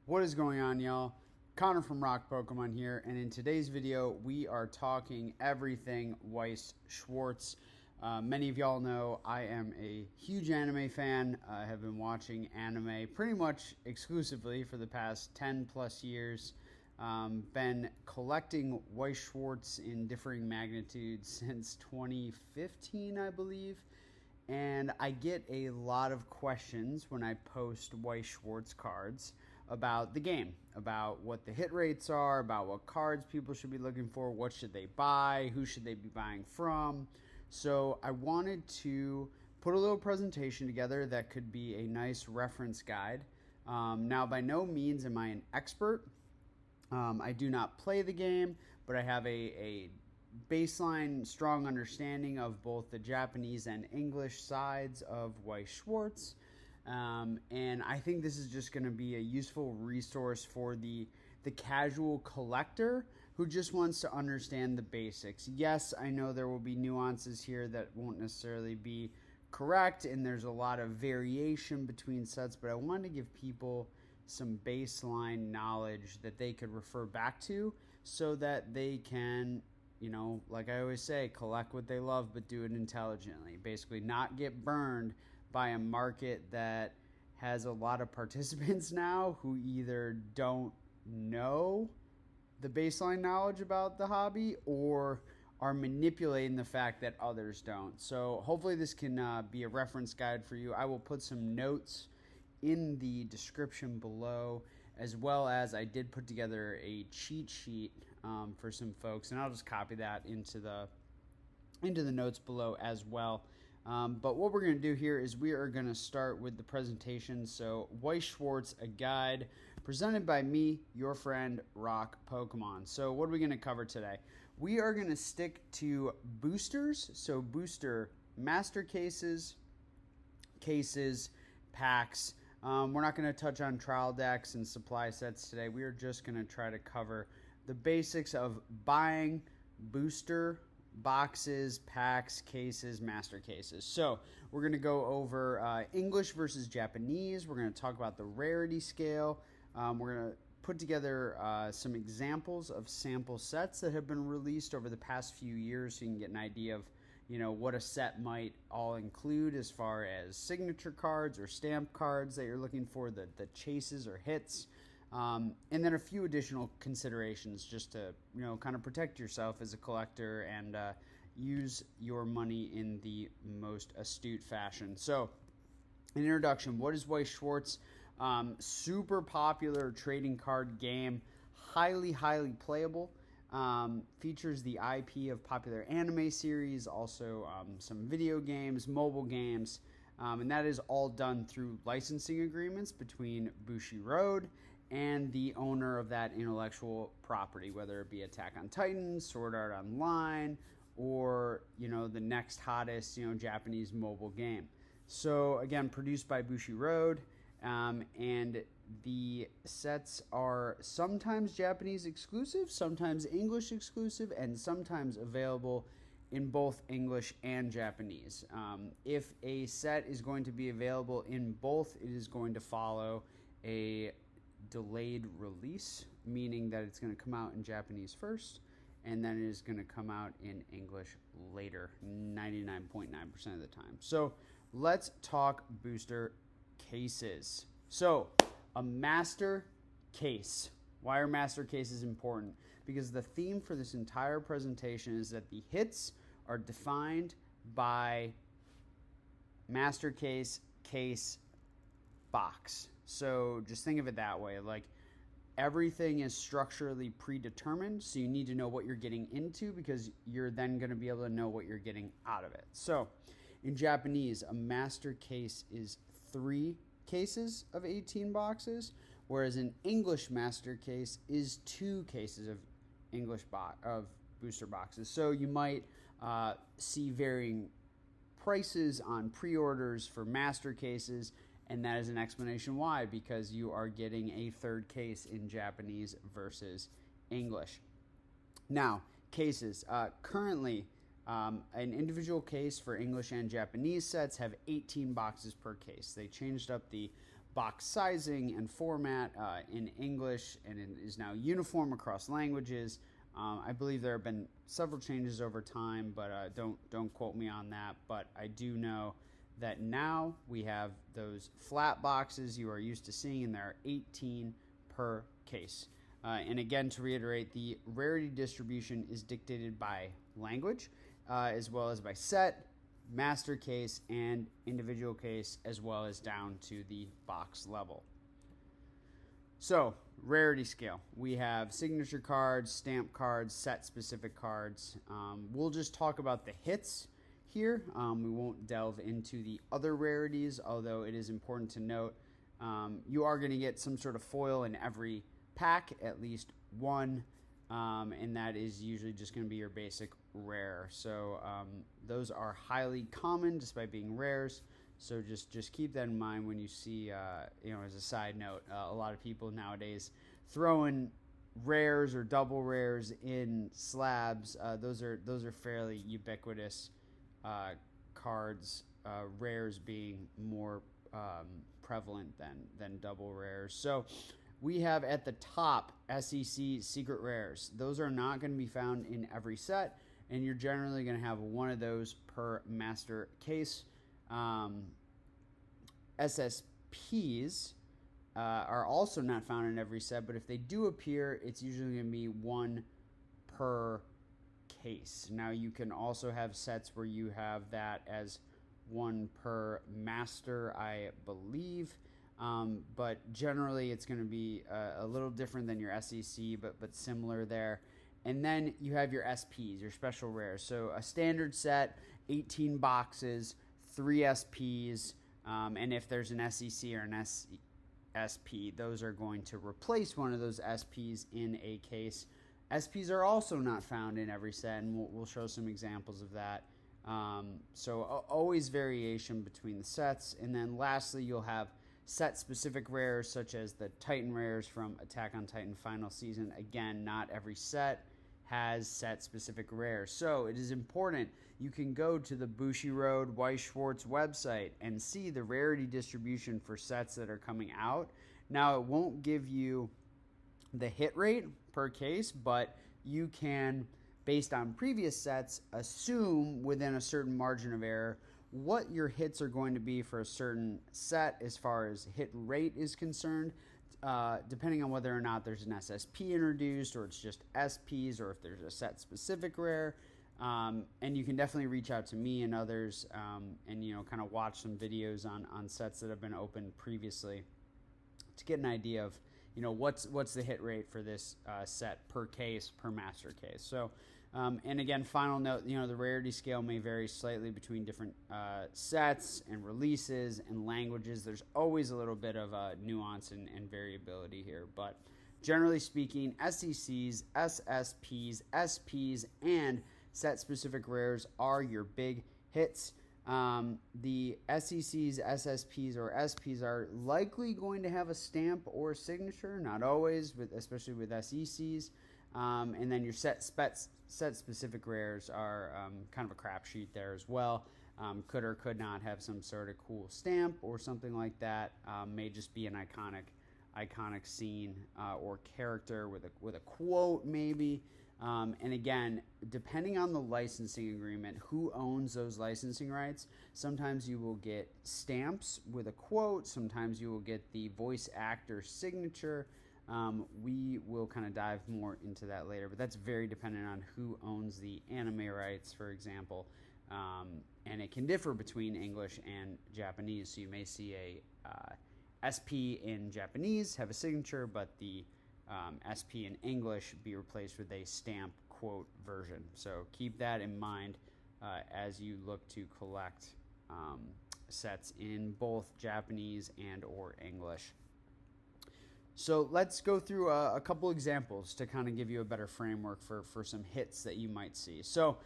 What is going on, y'all? Connor from Rock Pokemon here, and in today's video we are talking everything Weiss Schwarz. Many of y'all know I am a huge anime fan. I have been watching anime pretty much exclusively for the past 10 plus years. Been collecting Weiss Schwarz in differing magnitudes since 2015, I believe. And I get a lot of questions when I post Weiss Schwarz cards about the game, about what the hit rates are, about what cards people should be looking for, what should they buy, who should they be buying from. So I wanted to put a little presentation together that could be a nice reference guide. Now, by no means am I an expert. I do not play the game, but I have a baseline strong understanding of both the Japanese and English sides of Weiss Schwarz. And I think this is just going to be a useful resource for the casual collector who just wants to understand the basics. Yes, I know there will be nuances here that won't necessarily be correct, and there's a lot of variation between sets, but I wanted to give people some baseline knowledge that they could refer back to so that they can, you know, like I always say, collect what they love, but do it intelligently. Basically, not get burned by a market that has a lot of participants now who either don't know the baseline knowledge about the hobby or are manipulating the fact that others don't. So hopefully this can be a reference guide for you. I will put some notes in the description below, as well as I did put together a cheat sheet for some folks, and I'll just copy that into the notes below as well. But what we're going to do here is we are going to start with the presentation. So Weiss Schwarz, a guide presented by me, your friend, Rock Pokemon. So what are we going to cover today? We are going to stick to boosters. So booster master cases, packs. We're not going to touch on trial decks and supply sets today. We are just going to try to cover the basics of buying booster boxes, packs, cases, master cases. So we're going to go over English versus Japanese. We're going to talk about the rarity scale. We're going to put together some examples of sample sets that have been released over the past few years so you can get an idea of, you know, what a set might all include as far as signature cards or stamp cards that you're looking for, the chases or hits. And then a few additional considerations just to, you know, kind of protect yourself as a collector and use your money in the most astute fashion. So, an introduction. What is Weiss Schwarz? Super popular trading card game, highly playable. Features the IP of popular anime series, also some video games, mobile games, and that is all done through licensing agreements between Bushiroad and the owner of that intellectual property, whether it be Attack on Titan, Sword Art Online, or, you know, the next hottest, you know, Japanese mobile game. So again, produced by Bushiroad, and the sets are sometimes Japanese exclusive, sometimes English exclusive, and sometimes available in both English and Japanese. If a set is going to be available in both, it is going to follow a delayed release, meaning that it's going to come out in Japanese first, and then it is going to come out in English later, 99.9% of the time. So let's talk booster cases. So a master case. Why are master cases important? Because the theme for this entire presentation is that the hits are defined by master case, box. So just think of it that way. Like, everything is structurally predetermined, so you need to know what you're getting into because you're then going to be able to know what you're getting out of it. So in Japanese, a master case is 3 cases of 18 boxes, whereas an English master case is 2 cases of booster boxes. So you might see varying prices on pre-orders for master cases, and that is an explanation why, because you are getting a 3rd case in Japanese versus English. Now, cases. Currently, an individual case for English and Japanese sets have 18 boxes per case. They changed up the box sizing and format in English, and it is now uniform across languages. I believe there have been several changes over time, but don't quote me on that. But I do know that now we have those flat boxes you are used to seeing, and there are 18 per case. And again, to reiterate, the rarity distribution is dictated by language, as well as by set, master case, and individual case, as well as down to the box level. So, rarity scale. We have signature cards, stamp cards, set-specific cards. We'll just talk about the hits here. We won't delve into the other rarities, although it is important to note you are going to get some sort of foil in every pack, at least one, and that is usually just going to be your basic rare. So those are highly common despite being rares. So just keep that in mind when you see, as a side note, a lot of people nowadays throwing rares or double rares in slabs. Those are fairly ubiquitous cards. Rares being more prevalent than double rares. So we have at the top SEC secret rares. Those are not going to be found in every set, and you're generally going to have one of those per master case. SSPs are also not found in every set, but if they do appear, it's usually going to be one per case. Now, you can also have sets where you have that as one per master, I believe. But generally, it's going to be a little different than your SEC, but similar there. And then you have your SPs, your special rares. So a standard set, 18 boxes, 3 SPs, and if there's an SEC or an SP, those are going to replace one of those SPs in a case. SPs are also not found in every set, and we'll show some examples of that. So always variation between the sets. And then lastly, you'll have set-specific rares, such as the Titan rares from Attack on Titan Final Season. Again, not every set has set-specific rares. So it is important. You can go to the Bushiroad Weiss Schwarz website and see the rarity distribution for sets that are coming out. Now, it won't give you the hit rate per case, but you can, based on previous sets, assume within a certain margin of error what your hits are going to be for a certain set as far as hit rate is concerned, depending on whether or not there's an SSP introduced, or it's just SPs, or if there's a set-specific rare. And you can definitely reach out to me and others and, kind of watch some videos on sets that have been opened previously to get an idea of, what's the hit rate for this set per case, per master case. So, and again, final note, the rarity scale may vary slightly between different sets and releases and languages. There's always a little bit of nuance and variability here, but generally speaking, SECs, SSPs, SPs, and set-specific rares are your big hits. The SECs, SSPs, or SPs are likely going to have a stamp or signature, not always, especially with SECs. And then your set-specific rares are kind of a crapshoot there as well. Could or could not have some sort of cool stamp or something like that. May just be an iconic scene or character with a quote maybe. And again, depending on the licensing agreement, who owns those licensing rights, sometimes you will get stamps with a quote, sometimes you will get the voice actor signature. We will kind of dive more into that later, but that's very dependent on who owns the anime rights, for example. And it can differ between English and Japanese, so you may see a SP in Japanese have a signature, but the SP in English be replaced with a stamp quote version. So keep that in mind as you look to collect sets in both Japanese and or English. So let's go through a couple examples to kind of give you a better framework for some hits that you might see. So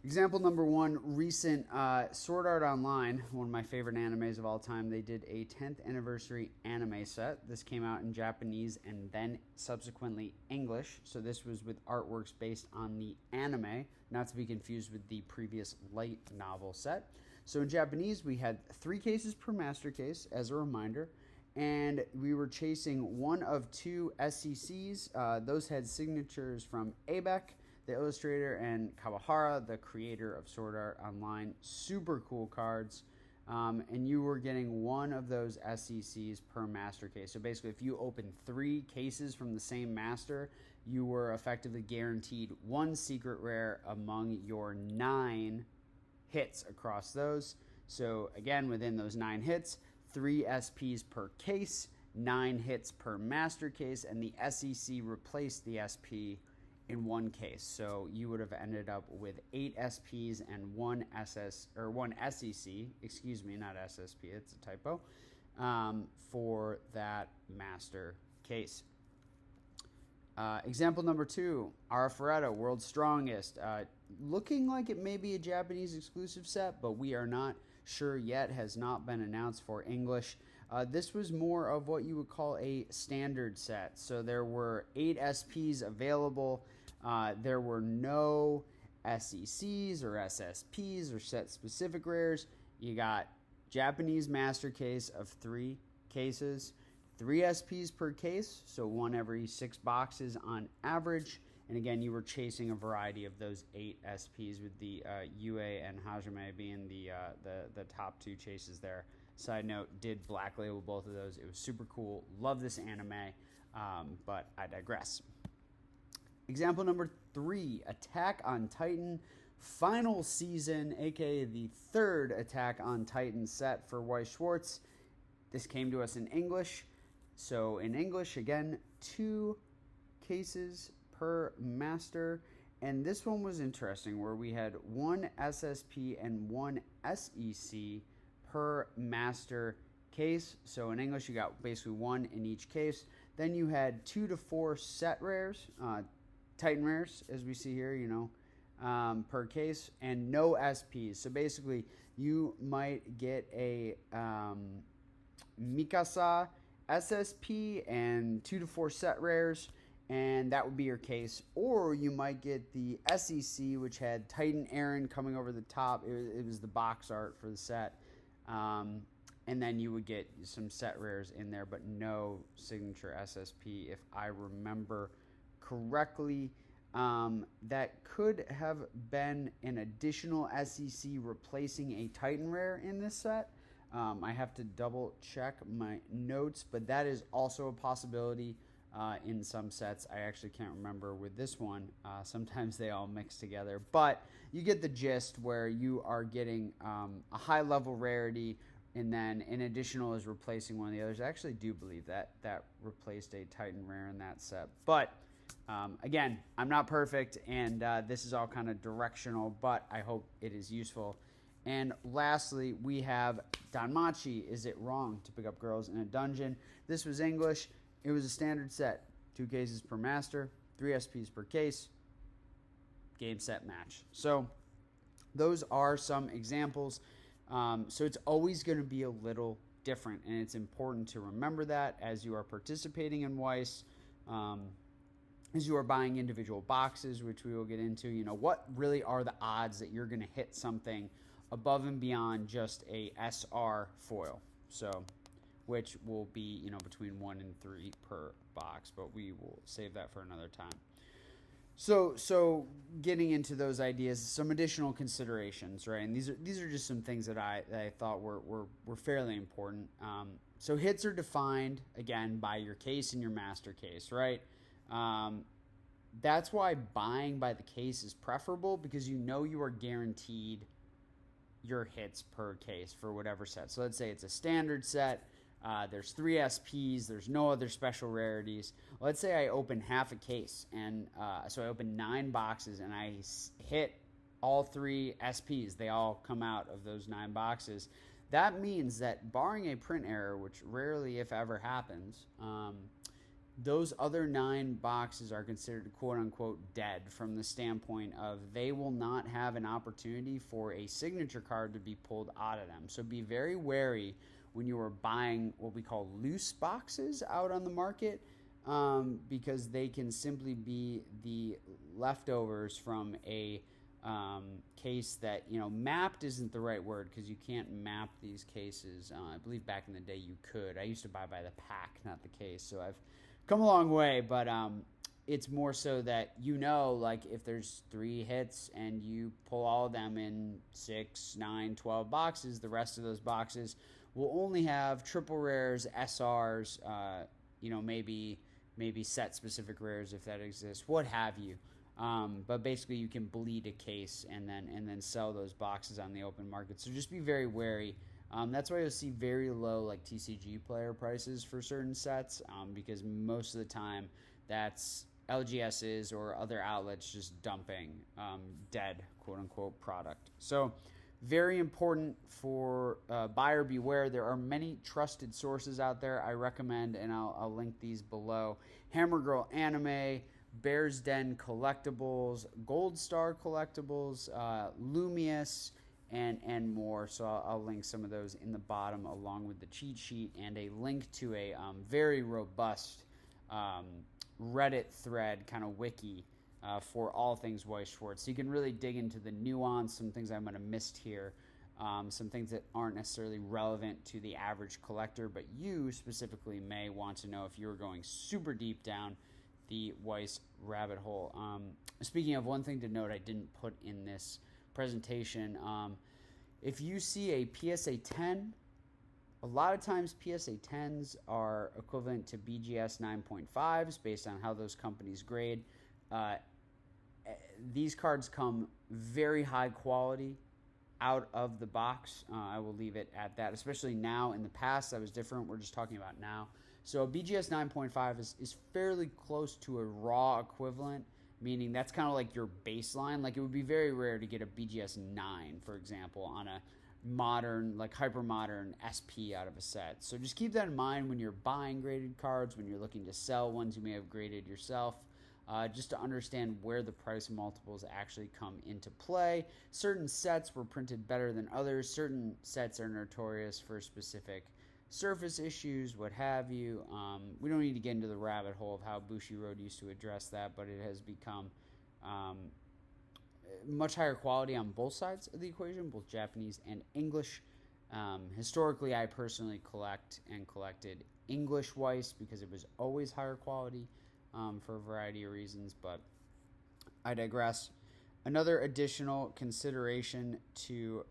example number one, recent Sword Art Online, one of my favorite animes of all time. They did a 10th anniversary anime set. This came out in Japanese and then subsequently English. So this was with artworks based on the anime, not to be confused with the previous light novel set. So in Japanese, we had 3 cases per master case, as a reminder. and we were chasing one of two SCCs. Those had signatures from Abeck, the illustrator, and Kawahara, the creator of Sword Art Online. Super cool cards. And you were getting one of those SCCs per master case. So basically, if you opened 3 cases from the same master, you were effectively guaranteed one secret rare among your 9 hits across those. So again, within those 9 hits, 3 SPs per case, 9 hits per master case, and the SEC replaced the SP in one case. So you would have ended up with 8 SPs and one SEC, excuse me, not SSP, it's a typo, for that master case. Example number 2, Araferetta, World's Strongest. Looking like it may be a Japanese exclusive set, but we are not sure yet, has not been announced for English. This was more of what you would call a standard set. So there were 8 SPs available. There were no SECs or SSPs or set-specific rares. You got Japanese master case of 3 cases, 3 SPs per case, so 1 every 6 boxes on average. And again, you were chasing a variety of those 8 SPs, with the Yue and Hajime being the top 2 chases there. Side note, did black label both of those. It was super cool. Love this anime, but I digress. Example number 3, Attack on Titan final season, aka the 3rd Attack on Titan set for Weiss Schwarz. This came to us in English. So in English, again, 2 cases per master. And this one was interesting, where we had 1 SSP and 1 SEC per master case. So in English, you got basically 1 in each case. Then you had 2 to 4 set rares, Titan rares, as we see here, per case, and no SPs. So basically, you might get a Mikasa SSP and 2 to 4 set rares, and that would be your case. Or you might get the SEC, which had Titan Aaron coming over the top. It was the box art for the set. And then you would get some set rares in there, but no signature SSP, if I remember correctly. That could have been an additional SEC replacing a Titan rare in this set. I have to double check my notes, but that is also a possibility in some sets. I actually can't remember with this one. Sometimes they all mix together, but you get the gist, where you are getting a high level rarity, and then an additional is replacing one of the others. I actually do believe that replaced a Titan rare in that set, but again, I'm not perfect, and this is all kind of directional, but I hope it is useful. And lastly, we have Danmachi, Is It Wrong to Pick Up Girls in a Dungeon? This was English. It was a standard set. 2 cases per master, 3 SPs per case, game, set, match. So those are some examples. So it's always going to be a little different, and it's important to remember that as you are participating in Weiss, as you are buying individual boxes, which we will get into. What really are the odds that you're going to hit something above and beyond just a SR foil? So, which will be, between 1 and 3 per box, but we will save that for another time. So getting into those ideas, some additional considerations, right? And these are just some things that I thought were fairly important. So hits are defined, again, by your case and your master case, right? That's why buying by the case is preferable, because you are guaranteed your hits per case for whatever set. So let's say it's a standard set. There's 3 SPs. There's no other special rarities. Let's say I open half a case, and so I open 9 boxes, and I hit all 3 SPs. They all come out of those 9 boxes. That means that, barring a print error, which rarely, if ever, happens, those other 9 boxes are considered quote-unquote dead, from the standpoint of they will not have an opportunity for a signature card to be pulled out of them. So be very wary when you are buying what we call loose boxes out on the market, because they can simply be the leftovers from a case that, mapped isn't the right word because you can't map these cases. I believe back in the day you could. I used to buy by the pack, not the case. So I've come a long way, but it's more so that, like if there's 3 hits and you pull all of them in 6, 9, 12 boxes, the rest of those boxes will only have triple rares, SRs, maybe set specific rares if that exists, what have you. But basically you can bleed a case and then sell those boxes on the open market. So just be very wary. That's why you'll see very low like TCG player prices for certain sets, because most of the time that's LGSs or other outlets just dumping dead quote unquote product. So very important for buyer beware. There are many trusted sources out there I recommend, and I'll link these below. Hammer Girl Anime, Bear's Den Collectibles, Gold Star Collectibles, Lumius, and more. So I'll link some of those in the bottom along with the cheat sheet and a link to a very robust Reddit thread kind of wiki for all things Weiss Schwarz. So you can really dig into the nuance, some things I might have missed here, some things that aren't necessarily relevant to the average collector, but you specifically may want to know if you're going super deep down the Weiss rabbit hole. Speaking of, one thing to note I didn't put in this presentation, if you see a PSA 10, a lot of times PSA 10s are equivalent to BGS 9.5s based on how those companies grade. These cards come very high quality out of the box. I will leave it at that, especially now. In the past, that was different. We're just talking about now. So BGS 9.5 is fairly close to a raw equivalent, meaning that's kind of like your baseline. Like it would be very rare to get a BGS 9, for example, on a modern, like hyper modern SP out of a set. So just keep that in mind when you're buying graded cards, when you're looking to sell ones you may have graded yourself, just to understand where the price multiples actually come into play. Certain sets were printed better than others. Certain sets are notorious for specific surface issues, what have you. We don't need to get into the rabbit hole of how Bushiroad used to address that, but it has become much higher quality on both sides of the equation, both Japanese and English. Historically, I personally collected English Weiss because it was always higher quality for a variety of reasons, but I digress. Another additional consideration to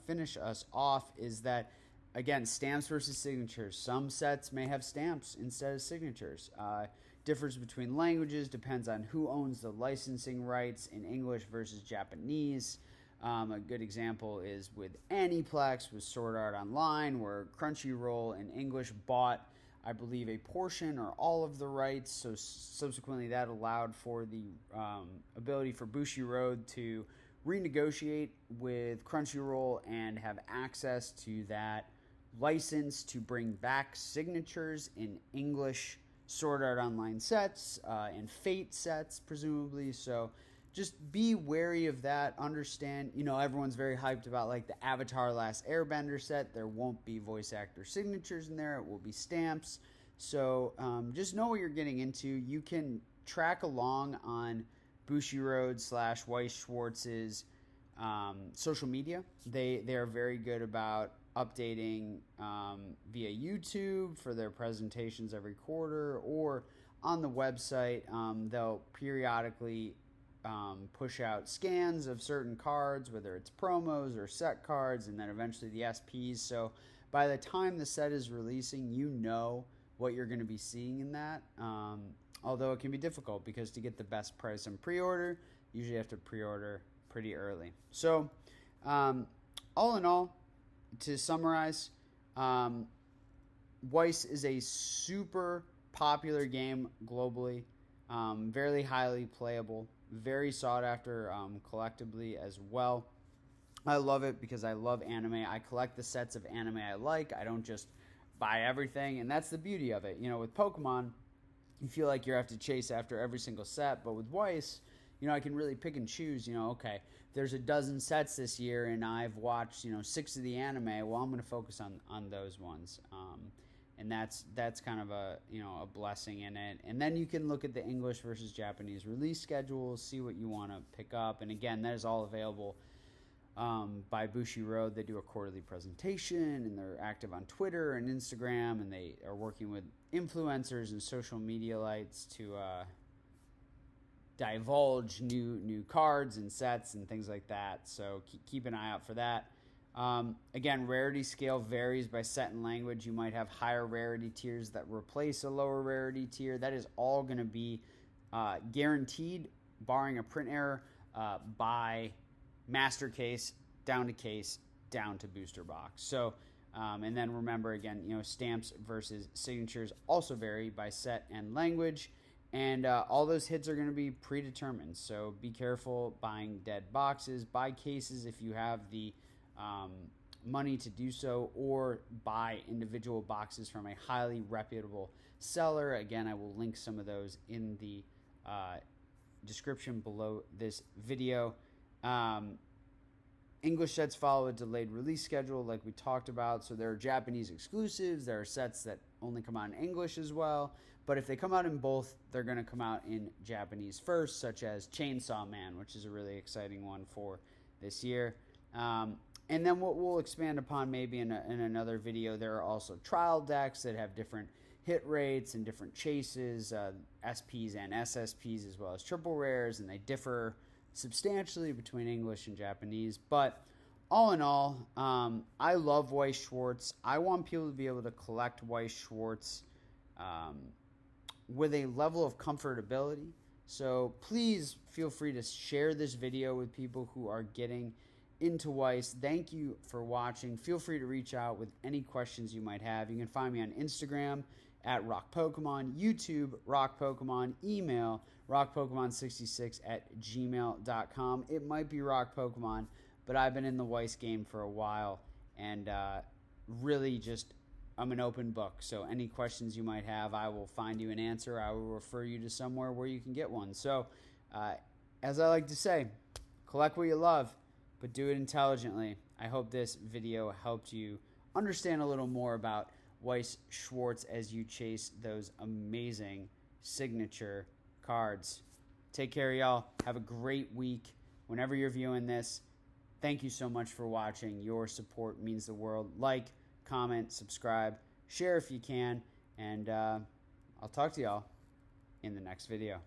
finish us off is that, again, stamps versus signatures. Some sets may have stamps instead of signatures. Differs between languages, depends on who owns the licensing rights in English versus Japanese. A good example is with Aniplex with Sword Art Online, where Crunchyroll in English bought, I believe, a portion or all of the rights. So subsequently that allowed for the ability for Bushiroad to renegotiate with Crunchyroll and have access to that license to bring back signatures in English Sword Art Online sets and Fate sets, presumably. So just be wary of that. Understand, everyone's very hyped about like the Avatar Last Airbender set. There won't be voice actor signatures in there. It will be stamps. So just know what you're getting into. You can track along on Bushiroad / Weiss Schwarz's social media. They are very good about updating via YouTube for their presentations every quarter, or on the website. They'll periodically push out scans of certain cards, whether it's promos or set cards, and then eventually the SPs. So by the time the set is releasing, what you're going to be seeing in that. Although it can be difficult because to get the best price on pre-order, you usually have to pre-order pretty early. So all in all, to summarize, Weiss is a super popular game globally, very highly playable, very sought after collectively as well. I love it because I love anime. I collect the sets of anime I like. I don't just buy everything, and that's the beauty of it. With Pokemon, you feel like you have to chase after every single set, but with Weiss, I can really pick and choose. Okay, there's a dozen sets this year, and I've watched 6 of the anime. Well, I'm going to focus on those ones, and that's kind of a a blessing in it. And then you can look at the English versus Japanese release schedules, see what you want to pick up. And again, that is all available by Bushi Road. They do a quarterly presentation, and they're active on Twitter and Instagram, and they are working with influencers and social media lights to divulge new cards and sets and things like that. So keep an eye out for that. Again, rarity scale varies by set and language. You might have higher rarity tiers that replace a lower rarity tier. That is all going to be guaranteed, barring a print error, by master case down to booster box. So and then remember, again, stamps versus signatures also vary by set and language, and all those hits are going to be predetermined. So be careful buying dead boxes. Buy cases if you have the money to do so, or buy individual boxes from a highly reputable seller. Again, I will link some of those in the description below this video. English sets follow a delayed release schedule like we talked about. So there are Japanese exclusives. There are sets that only come out in English as well. But if they come out in both, they're going to come out in Japanese first, such as Chainsaw Man, which is a really exciting one for this year. And then what we'll expand upon maybe in another video, there are also trial decks that have different hit rates and different chases, SPs and SSPs, as well as triple rares, and they differ substantially between English and Japanese. But all in all, I love Weiss Schwarz. I want people to be able to collect Weiss Schwarz with a level of comfortability. So please feel free to share this video with people who are getting into Weiss. Thank you for watching. Feel free to reach out with any questions you might have. You can find me on Instagram at Rock Pokemon, YouTube Rock Pokemon, email rockpokemon66@gmail.com. It might be Rock Pokemon, but I've been in the Weiss game for a while, and really just I'm an open book. So any questions you might have, I will find you an answer. I will refer you to somewhere where you can get one. So as I like to say, collect what you love, but do it intelligently. I hope this video helped you understand a little more about Weiss Schwarz as you chase those amazing signature cards. Take care, y'all. Have a great week whenever you're viewing this. Thank you so much for watching. Your support means the world. Like, comment, subscribe, share if you can, and I'll talk to y'all in the next video.